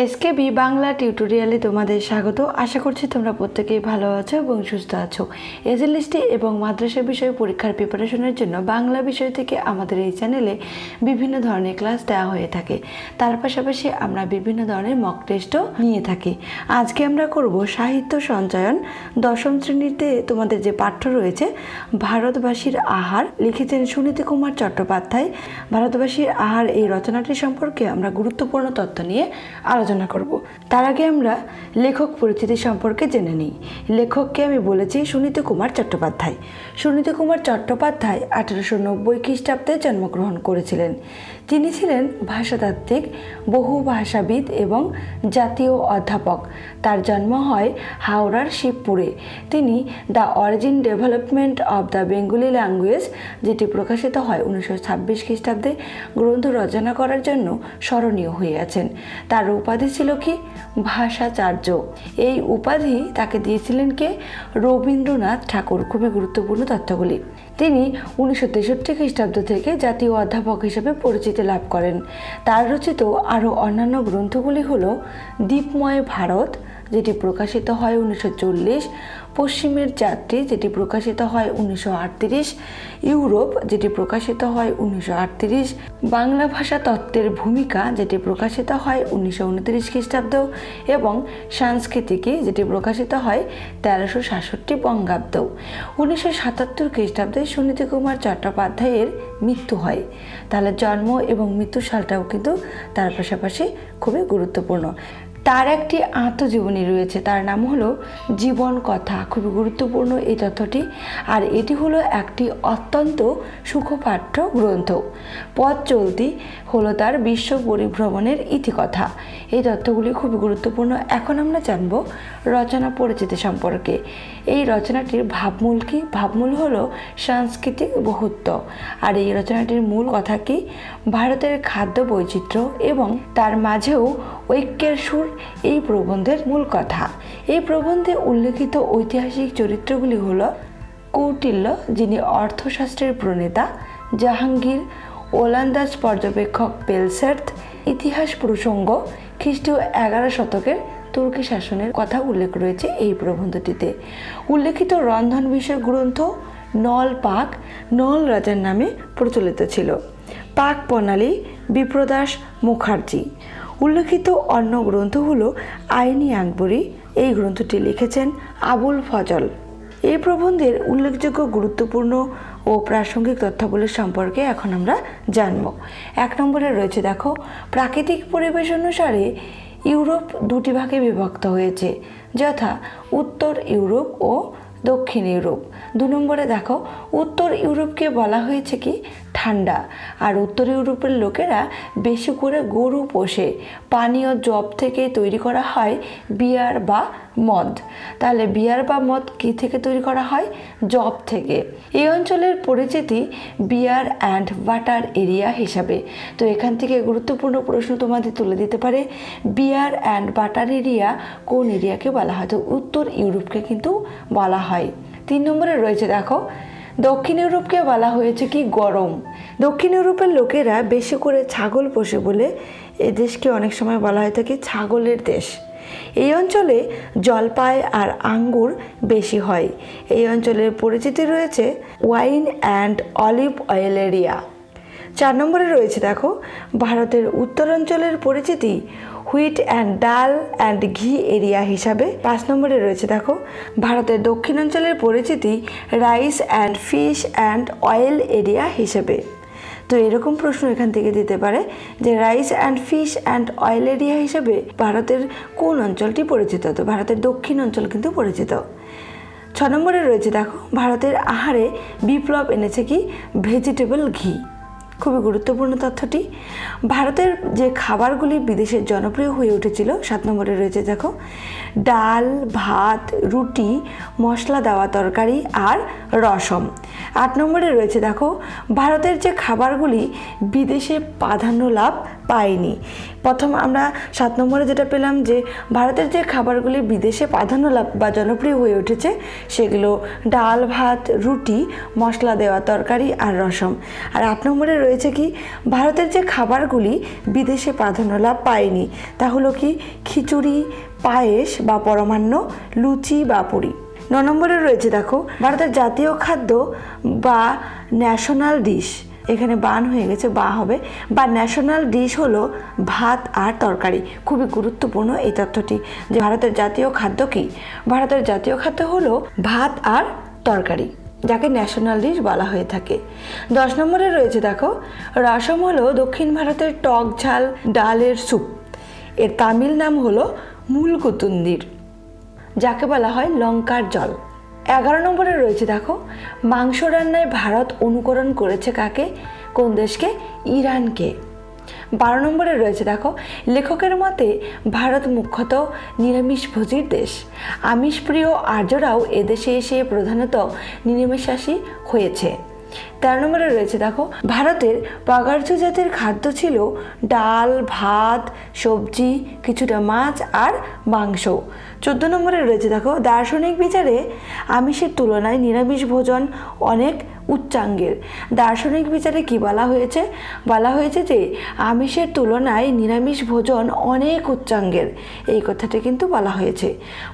SKB Bangla টিউটোরিয়ালে তোমাদের স্বাগত। আশা করছি তোমরা প্রত্যেকেই ভালো আছো এবং সুস্থ আছো। এসএলএসটি এবং মাদ্রাসা বিষয়ে পরীক্ষার প্রিপারেশনের জন্য বাংলা বিষয় থেকে আমাদের এই চ্যানেলে বিভিন্ন ধরনের ক্লাস দেওয়া হয়ে থাকে। তার পাশাপাশি আমরা বিভিন্ন ধরনের মক টেস্টও নিয়ে থাকি। আজকে আমরা করব সাহিত্য সঞ্চয়ন। দশম শ্রেণীতে তোমাদের যে পাঠ্য রয়েছে ভারতবাসীর আহার, লিখেছেন সুনীতি কুমার চট্টোপাধ্যায়। ভারতবাসীর আহার এই রচনাটি সম্পর্কে আমরা গুরুত্বপূর্ণ তথ্য নিয়ে আলোচনা করব। তার আগে আমরা লেখক পরিচিতি সম্পর্কে জেনে নিই। লেখককে আমি বলেছি সুনীতি কুমার চট্টোপাধ্যায়। সুনীতি কুমার চট্টোপাধ্যায় 1890 খ্রিস্টাব্দে জন্মগ্রহণ করেছিলেন। তিনি ছিলেন ভাষাতাত্ত্বিক, বহু ভাষাবিদ এবং জাতীয় অধ্যাপক। তার জন্ম হয় হাওড়ার শিবপুরে। তিনি the origin development of the Bengali language, যেটি প্রকাশিত হয় 1926 খ্রিস্টাব্দে, গ্রন্থ রচনা করার জন্য স্মরণীয় হয়ে আছেন। তার উপাধি ছিল কি? ভাষাচার্য। এই উপাধি তাকে দিয়েছিলেন কে? রবীন্দ্রনাথ ঠাকুর। খুবই গুরুত্বপূর্ণ তথ্যগুলি। তিনি 1963 খ্রিস্টাব্দ থেকে জাতীয় অধ্যাপক হিসেবে পরিচিতি লাভ করেন। তার রচিত আরও অন্যান্য গ্রন্থগুলি হল দ্বীপময় ভারত, যেটি প্রকাশিত হয় 1940, পশ্চিমের যাত্রী, যেটি প্রকাশিত হয় 1938, ইউরোপ, যেটি প্রকাশিত হয় 1938, বাংলা ভাষা তত্ত্বের ভূমিকা, যেটি প্রকাশিত হয় 1929 খ্রিস্টাব্দ, এবং সাংস্কৃতিকী, যেটি প্রকাশিত হয় 1367 বঙ্গাব্দ। 1977 খ্রিস্টাব্দে সুনীতি কুমার চট্টোপাধ্যায়ের মৃত্যু হয়। তাহলে জন্ম এবং মৃত্যু সালটাও কিন্তু তার পাশাপাশি খুবই গুরুত্বপূর্ণ। তার একটি আত্মজীবনী রয়েছে, তার নাম হলো জীবন কথা। খুবই গুরুত্বপূর্ণ এই তথ্যটি। আর এটি হলো একটি অত্যন্ত সুখপাঠ্য গ্রন্থ। পথ চলতি হলো তার বিশ্ব পরিভ্রমণের ইতিকথা। এই তথ্যগুলি খুবই গুরুত্বপূর্ণ। এখন আমরা জানব রচনা পরিচিতি সম্পর্কে। এই রচনাটির ভাবমূল কি? ভাবমূল হলো সাংস্কৃতিক বহুত্ব। আর এই রচনাটির মূল কথা কি? ভারতের খাদ্য বৈচিত্র্য এবং তার মাঝেও ঐক্যের সুর এই প্রবন্ধের মূল কথা। এই প্রবন্ধে উল্লেখিত ঐতিহাসিক চরিত্রগুলি হল কৌটিল্য, যিনি অর্থশাস্ত্রের প্রণেতা, জাহাঙ্গীর, ওলন্দাজ পর্যবেক্ষক পেলসের্থ। ইতিহাস প্রসঙ্গ খ্রিস্টীয় 11 শতকের তুর্কি শাসনের কথা উল্লেখ রয়েছে এই প্রবন্ধটিতে। উল্লেখিত রন্ধন বিষয়ক গ্রন্থ নল পাক নল রাজার নামে প্রচলিত ছিল। পাক প্রণালী বিপ্রদাস মুখার্জি। উল্লেখিত অন্য গ্রন্থ হলো আইনি আকবরী। এই গ্রন্থটি লিখেছেন আবুল ফজল। এই প্রবন্ধের উল্লেখযোগ্য গুরুত্বপূর্ণ ও প্রাসঙ্গিক তথ্যাবলী সম্পর্কে এখন আমরা জানব। 1 নম্বরে রয়েছে, দেখো, প্রাকৃতিক পরিবেশ অনুসারে ইউরোপ দুটি ভাগে বিভক্ত হয়েছে, যথা উত্তর ইউরোপ ও দক্ষিণ ইউরোপ। 2 নম্বরে দেখো, উত্তর ইউরোপকে বলা হয়েছে কি? ঠান্ডা। আর উত্তর ইউরোপের লোকেরা বেশি করে গরু পোষে। পানীয় জব থেকে তৈরি করা হয় বিয়ার বা মদ। তাহলে বিয়ার বা মদ কি থেকে তৈরি করা হয়? জব থেকে। এই অঞ্চলের পরিচিতি বিয়ার অ্যান্ড ওয়াটার এরিয়া হিসাবে। তো এখান থেকে গুরুত্বপূর্ণ প্রশ্ন তোমাদের তুলে দিতে পারে, বিয়ার অ্যান্ড ওয়াটার এরিয়া কোন এরিয়াকে বলা হয়? তো উত্তর ইউরোপকে কিন্তু বলা হয়। 3 নম্বরে রয়েছে, দেখো, দক্ষিণ ইউরোপকে বলা হয়েছে কি? গরম। দক্ষিণ ইউরোপের লোকেরা বেশি করে ছাগল পোষে বলে এ দেশকে অনেক সময় বলা হয়ে থাকে ছাগলের দেশ। এই অঞ্চলে জলপাই আর আঙ্গুর বেশি হয়। এই অঞ্চলের পরিচিতি রয়েছে wine and olive oil area. 4 নম্বরে রয়েছে, দেখো, ভারতের উত্তরাঞ্চলের পরিচিতি হুইট অ্যান্ড ডাল অ্যান্ড ঘি এরিয়া হিসাবে। 5 নম্বরে রয়েছে, দেখো, ভারতের দক্ষিণাঞ্চলের পরিচিতি rice and fish and oil area হিসেবে। তো এরকম প্রশ্ন এখান থেকে দিতে পারে যে rice and fish and oil area হিসেবে ভারতের কোন অঞ্চলটি পরিচিত? তো ভারতের দক্ষিণ অঞ্চল কিন্তু পরিচিত। 6 নম্বরে রয়েছে, দেখো, ভারতের আহারে বিপ্লব এনেছে কি? ভেজিটেবল ঘি। খুবই গুরুত্বপূর্ণ তথ্যটি। ভারতের যে খাবারগুলি বিদেশে জনপ্রিয় হয়ে উঠেছিল, 7 নম্বরে রয়েছে, দেখো, ডাল, ভাত, রুটি, মশলা দেওয়া তরকারি আর রসম। 8 নম্বরে রয়েছে, দেখো, ভারতের যে খাবারগুলি বিদেশে প্রাধান্য লাভ পায়নি। প্রথম আমরা 7 নম্বরে যেটা পেলাম যে ভারতের যে খাবারগুলি বিদেশে প্রাধান্য লাভ বা জনপ্রিয় হয়ে উঠেছে সেগুলো ডাল, ভাত, রুটি, মশলা দেওয়া তরকারি আর রসম। আর 8 নম্বরে রয়েছে কি ভারতের যে খাবারগুলি বিদেশে প্রাধান্য লাভ পায়নি তা হলো কি খিচুড়ি, পায়েস বা পরমান্ন, লুচি বা পুরি। 9 নম্বরে রয়েছে দেখো ভারতের জাতীয় খাদ্য বা ন্যাশনাল ডিশ, এখানে বান হয়ে গেছে বা হবে, বা ন্যাশনাল ডিশ হলো ভাত আর তরকারি। খুবই গুরুত্বপূর্ণ এই তথ্যটি যে ভারতের জাতীয় খাদ্য কি, ভারতের জাতীয় খাদ্য হলো ভাত আর তরকারি, যাকে ন্যাশনাল ডিশ বলা হয়ে থাকে। 10 নম্বরে রয়েছে দেখো রসম হলো দক্ষিণ ভারতের টক ঝাল ডালের স্যুপ, এর তামিল নাম হলো মুলকুতুন্দির, যাকে বলা হয় লঙ্কার জল। 11 নম্বরে রয়েছে দেখো মাংস রান্নায় ভারত অনুকরণ করেছে কাকে, কোন দেশকে, ইরানকে। 12 নম্বরে রয়েছে দেখো লেখকের মতে ভারত মুখ্যত নিরামিষভোজীর দেশ, আমিষপ্রিয় আর্যরাও এদেশে এসে প্রধানত নিরামিষাশী হয়েছে। 13 নম্বরে রয়েছে দেখো ভারতের প্রাগার্য জাতের খাদ্য ছিল ডাল, ভাত, সবজি, কিছুটা মাছ আর মাংস। 14 নম্বরে রয়েছে দেখো দার্শনিক বিচারে আমিষের তুলনায় নিরামিষ ভোজন অনেক উচ্চাঙ্গের। দার্শনিক বিচারে কি বলা হয়েছে, বলা হয়েছে যে আমিষের তুলনায় নিরামিষ ভোজন অনেক উচ্চাঙ্গের, এই কথাটি কিন্তু বলা হয়েছে।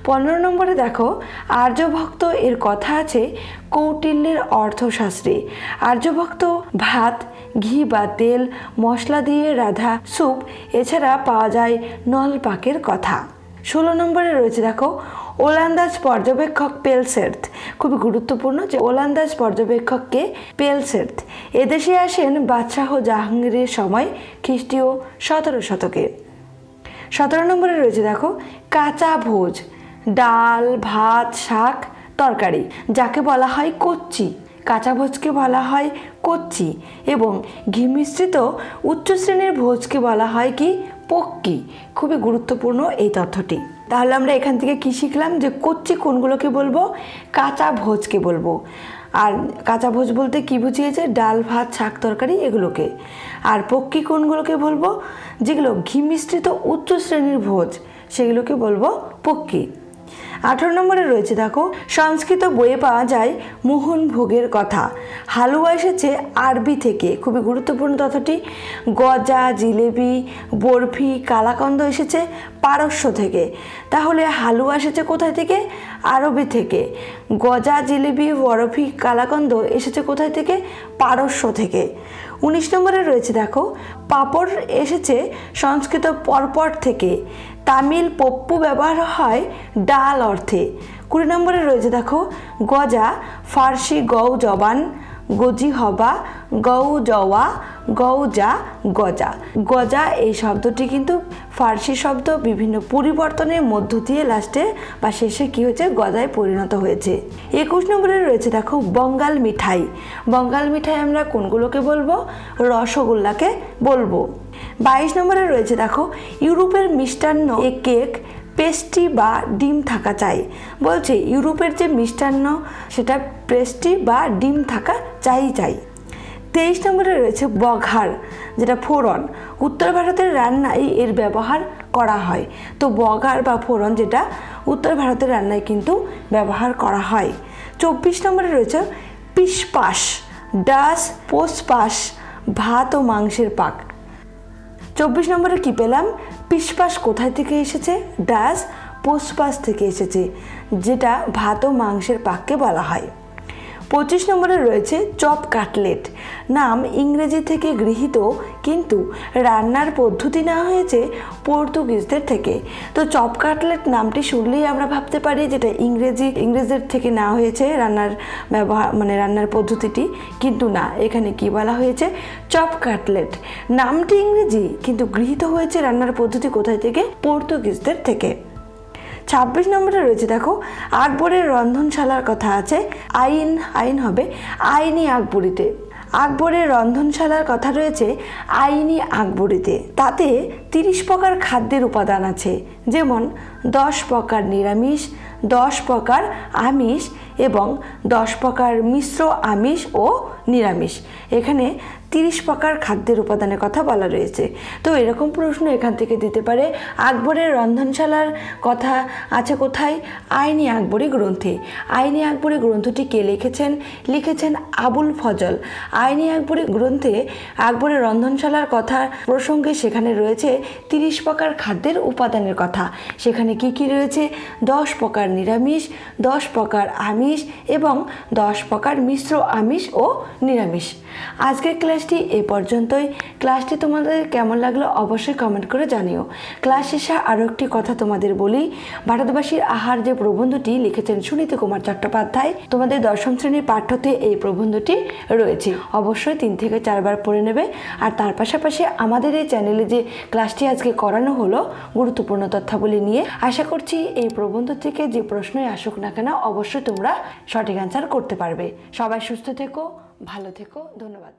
15 নম্বরে দেখো আর্যভক্ত এর কথা আছে কৌটিল্যের অর্থশাস্ত্রে। আর্যভক্ত ভাত, ঘি বা তেল মশলা দিয়ে রাধা স্যুপ এছাড়া পাওয়া যায় নলপাকের কথা। 16 নম্বরে রয়েছে দেখো ওলান্দাজ পর্যবেক্ষক পেলসের্থ, খুবই গুরুত্বপূর্ণ যে ওলান্দাজ পর্যবেক্ষককে পেলসের্থ, এদেশে আসেন বাদশাহ জাহাঙ্গীরের সময় খ্রিস্টীয় 17 শতকে। 17 নম্বরে রয়েছে দেখো কাঁচা ভোজ, ডাল, ভাত, শাক, তরকারি, যাকে বলা হয় কচ্চি, কাঁচা ভোজকে বলা হয় কচ্চি, এবং ঘি মিশ্রিত উচ্চ শ্রেণীর ভোজকে বলা হয় কি পক্কি। খুবই গুরুত্বপূর্ণ এই তথ্যটি। তাহলে আমরা এখান থেকে কি শিখলাম যে কচ্চি কোনগুলোকে বলবো, কাঁচা ভোজকে বলবো। আর কাঁচা ভোজ বলতে কি বুঝিয়েছে, ডাল, ভাত, শাক, তরকারি এগুলোকে। আর পক্কি কোনগুলোকে বলবো, যেগুলো ঘি মিশ্রিত উচ্চ শ্রেণীর ভোজ সেগুলোকে বলবো পক্কি। 18 নম্বরে রয়েছে দেখো সংস্কৃত বইয়ে পাওয়া যায় মোহন ভোগের কথা, হালুয়া এসেছে আরবি থেকে, খুবই গুরুত্বপূর্ণ তথ্যটি। গজা, জিলেবি, বরফি, কালাকন্দ এসেছে পারস্য থেকে, তাহলে হালুয়া এসেছে কোথায় থেকে, আরবি থেকে। গজা, জিলেবি, বরফি, কালাকন্দ এসেছে কোথায় থেকে, পারস্য থেকে। 19 নম্বরে রয়েছে দেখো পাপড় এসেছে সংস্কৃত পরপট থেকে, তামিল পপ্পু ব্যবহার হয় ডাল অর্থে। 20 নম্বরে রয়েছে দেখো গজা ফার্সি গৌ জবান, গজি হবা, গৌ জওয়া, গৌ যা, গজা। গজা এই শব্দটি কিন্তু ফার্সি শব্দ, বিভিন্ন পরিবর্তনের মধ্য দিয়ে লাস্টে বা শেষে কি হয়েছে, গজায় পরিণত হয়েছে। 21 নম্বরে রয়েছে দেখো বঙ্গাল মিঠাই, বঙ্গাল মিঠাই আমরা কোনগুলোকে বলবো, রসগোল্লাকে বলবো। 22 নম্বরে রয়েছে দেখো ইউরোপের মিষ্টান্ন এ কেক, পেস্ট্রি বা ডিম থাকা চাই, বলছে ইউরোপের যে মিষ্টান্ন সেটা পেস্ট্রি বা ডিম থাকা চাই। 23 নম্বরে রয়েছে বঘার, যেটা ফোড়ন, উত্তর ভারতের রান্নায় এর ব্যবহার করা হয়। তো বঘার বা ফোড়ন যেটা উত্তর ভারতের রান্নায় কিন্তু ব্যবহার করা হয়। 24 নম্বরে রয়েছে পিসপাস, ডাস পোসপাস, ভাত ও মাংসের পাক। 24 নম্বরে কি পেলাম, পিসপাস কোথায় থেকে এসেছে, ডাস পোসপাস থেকে এসেছে, যেটা ভাত ও মাংসের পাককে বলা হয়। 25 নম্বরে রয়েছে চপ কাটলেট, নাম ইংরেজি থেকে গৃহীত কিন্তু রান্নার পদ্ধতি নেওয়া হয়েছে পর্তুগিজদের থেকে। তো চপ কাটলেট নামটি শুনলেই আমরা ভাবতে পারি যেটা ইংরেজদের থেকে নেওয়া হয়েছে রান্নার ব্যবহার, মানে রান্নার পদ্ধতিটি, কিন্তু না, এখানে কি বলা হয়েছে, চপ কাটলেট নামটি ইংরেজি কিন্তু গৃহীত হয়েছে রান্নার পদ্ধতি কোথায় থেকে, পর্তুগিজদের থেকে। 26 নম্বরে রয়েছে দেখো আকবরের রন্ধনশালার কথা আছে, আইন হবে আইনি আকবরীতে। আকবরের রন্ধনশালার কথা রয়েছে আইনি আকবরীতে, তাতে 30 প্রকার খাদ্যের উপাদান আছে, যেমন 10 প্রকার নিরামিষ, 10 প্রকার আমিষ এবং 10 প্রকার মিশ্র আমিষ ও নিরামিষ। এখানে 30 প্রকার খাদ্যের উপাদানের কথা বলা রয়েছে। তো এরকম প্রশ্ন এখান থেকে দিতে পারে, আকবরের রন্ধনশালার কথা আছে কোথায়? আইনি আকবরী গ্রন্থে। আইনি আকবরী গ্রন্থটি কে লিখেছেন? লিখেছেন আবুল ফজল। আইনি আকবরী গ্রন্থে আকবরের রন্ধনশালার কথা প্রসঙ্গে সেখানে রয়েছে 30 প্রকার খাদ্যের উপাদানের কথা। সেখানে কি কি রয়েছে? 10 প্রকার নিরামিষ, 10 প্রকার আমিষ এবং 10 প্রকার মিশ্র আমিষ ও নিরামিষ। আজকের ক্লাসটি এ পর্যন্তই। ক্লাসটি তোমাদের কেমন লাগলো অবশ্যই কমেন্ট করে জানিও। ক্লাস শেষে আরও একটি কথা তোমাদের বলি, ভারতবাসীর আহার যে প্রবন্ধটি লিখেছেন সুনীতি কুমার চট্টোপাধ্যায়, তোমাদের 10ম শ্রেণীর পাঠ্যতে এই প্রবন্ধটি রয়েছে। অবশ্যই 3 থেকে 4 বার পড়ে নেবে। আর তার পাশাপাশি আমাদের এই চ্যানেলে যে ক্লাসটি আজকে করানো হলো গুরুত্বপূর্ণ তথ্যাবলী নিয়ে, আশা করছি এই প্রবন্ধ থেকে যে প্রশ্নই আসুক না কেন অবশ্যই তোমরা সঠিক অ্যান্সার করতে পারবে। সবাই সুস্থ থেকো, ভালো থেকো, ধন্যবাদ।